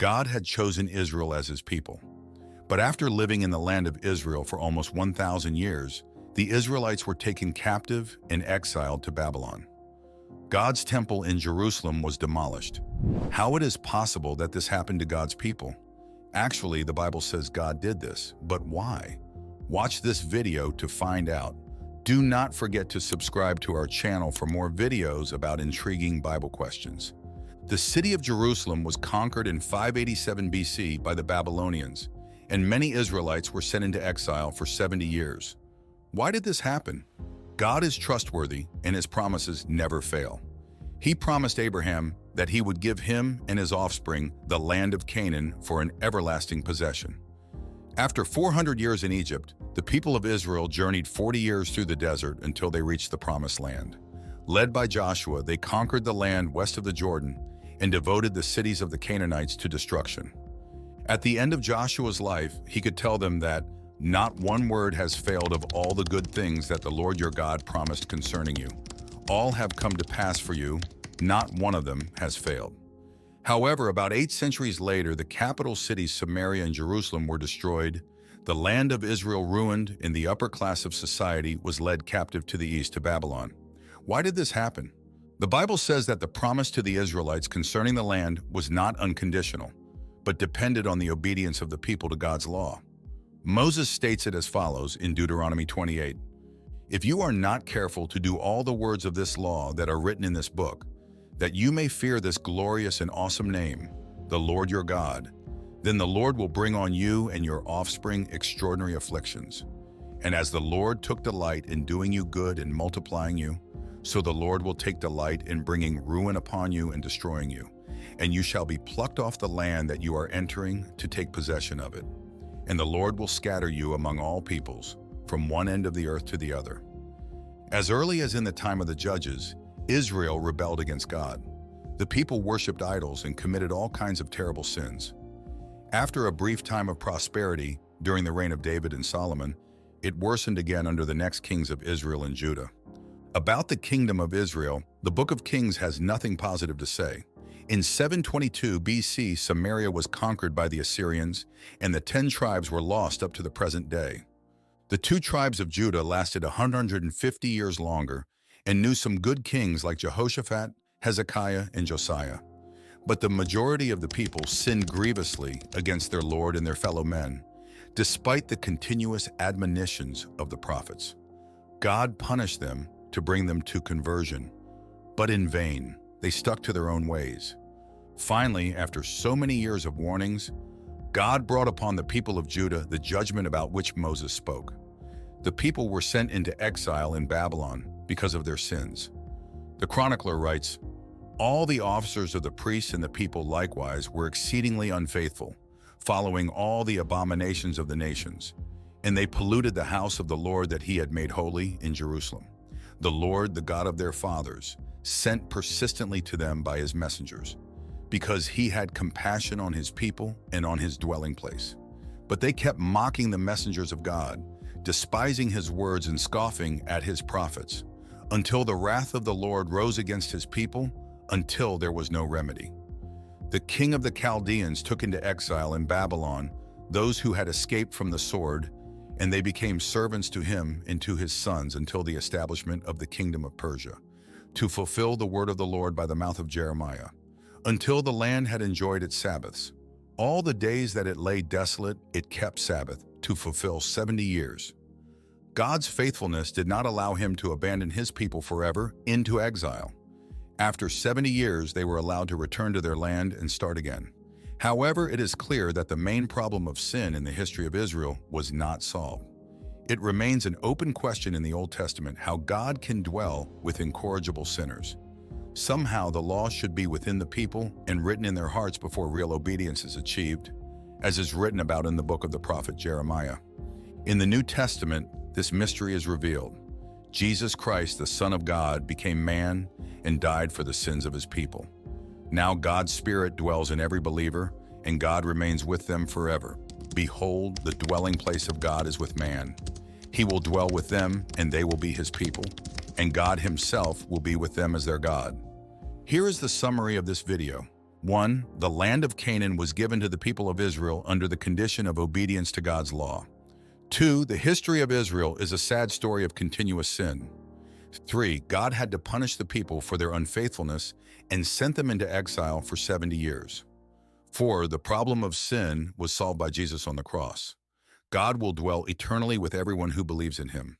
God had chosen Israel as his people. But after living in the land of Israel for almost 1,000 years, the Israelites were taken captive and exiled to Babylon. God's temple in Jerusalem was demolished. How it is possible that this happened to God's people? Actually, the Bible says God did this, but why? Watch this video to find out. Do not forget to subscribe to our channel for more videos about intriguing Bible questions. The city of Jerusalem was conquered in 587 BC by the Babylonians, and many Israelites were sent into exile for 70 years. Why did this happen? God is trustworthy, and his promises never fail. He promised Abraham that he would give him and his offspring the land of Canaan for an everlasting possession. After 400 years in Egypt, the people of Israel journeyed 40 years through the desert until they reached the Promised Land. Led by Joshua, they conquered the land west of the Jordan and devoted the cities of the Canaanites to destruction. At the end of Joshua's life, he could tell them that not one word has failed of all the good things that the Lord your God promised concerning you. All have come to pass for you, not one of them has failed. However, about 8 centuries later, the capital cities Samaria and Jerusalem were destroyed, the land of Israel ruined, and the upper class of society was led captive to the east to Babylon. Why did this happen? The Bible says that the promise to the Israelites concerning the land was not unconditional, but depended on the obedience of the people to God's law. Moses states it as follows in Deuteronomy 28. If you are not careful to do all the words of this law that are written in this book, that you may fear this glorious and awesome name, the Lord your God, then the Lord will bring on you and your offspring extraordinary afflictions. And as the Lord took delight in doing you good and multiplying you, so the Lord will take delight in bringing ruin upon you and destroying you. And you shall be plucked off the land that you are entering to take possession of it. And the Lord will scatter you among all peoples, from one end of the earth to the other. As early as in the time of the judges, Israel rebelled against God. The people worshipped idols and committed all kinds of terrible sins. After a brief time of prosperity during the reign of David and Solomon, it worsened again under the next kings of Israel and Judah. About the kingdom of Israel, the book of Kings has nothing positive to say. In 722 BC, Samaria was conquered by the Assyrians, and the 10 tribes were lost up to the present day. The 2 tribes of Judah lasted 150 years longer and knew some good kings like Jehoshaphat, Hezekiah, and Josiah. But the majority of the people sinned grievously against their Lord and their fellow men, despite the continuous admonitions of the prophets. God punished them to bring them to conversion, but in vain. They stuck to their own ways. Finally, after so many years of warnings, God brought upon the people of Judah the judgment about which Moses spoke. The people were sent into exile in Babylon because of their sins. The chronicler writes, "All the officers of the priests and the people likewise were exceedingly unfaithful, following all the abominations of the nations, and they polluted the house of the Lord that he had made holy in Jerusalem. The Lord, the God of their fathers, sent persistently to them by his messengers, because he had compassion on his people and on his dwelling place. But they kept mocking the messengers of God, despising his words and scoffing at his prophets, until the wrath of the Lord rose against his people, until there was no remedy. The king of the Chaldeans took into exile in Babylon those who had escaped from the sword, and they became servants to him and to his sons until the establishment of the kingdom of Persia, to fulfill the word of the Lord by the mouth of Jeremiah, until the land had enjoyed its Sabbaths. All the days that it lay desolate, it kept Sabbath, to fulfill 70 years. God's faithfulness did not allow him to abandon his people forever into exile. After 70 years, they were allowed to return to their land and start again. However, it is clear that the main problem of sin in the history of Israel was not solved. It remains an open question in the Old Testament how God can dwell with incorrigible sinners. Somehow the law should be within the people and written in their hearts before real obedience is achieved, as is written about in the book of the prophet Jeremiah. In the New Testament, this mystery is revealed. Jesus Christ, the Son of God, became man and died for the sins of his people. Now God's Spirit dwells in every believer, and God remains with them forever. Behold, the dwelling place of God is with man. He will dwell with them, and they will be his people, and God himself will be with them as their God. Here is the summary of this video. 1. The land of Canaan was given to the people of Israel under the condition of obedience to God's law. 2. The history of Israel is a sad story of continuous sin. 3. God had to punish the people for their unfaithfulness and sent them into exile for 70 years. 4. The problem of sin was solved by Jesus on the cross. God will dwell eternally with everyone who believes in him.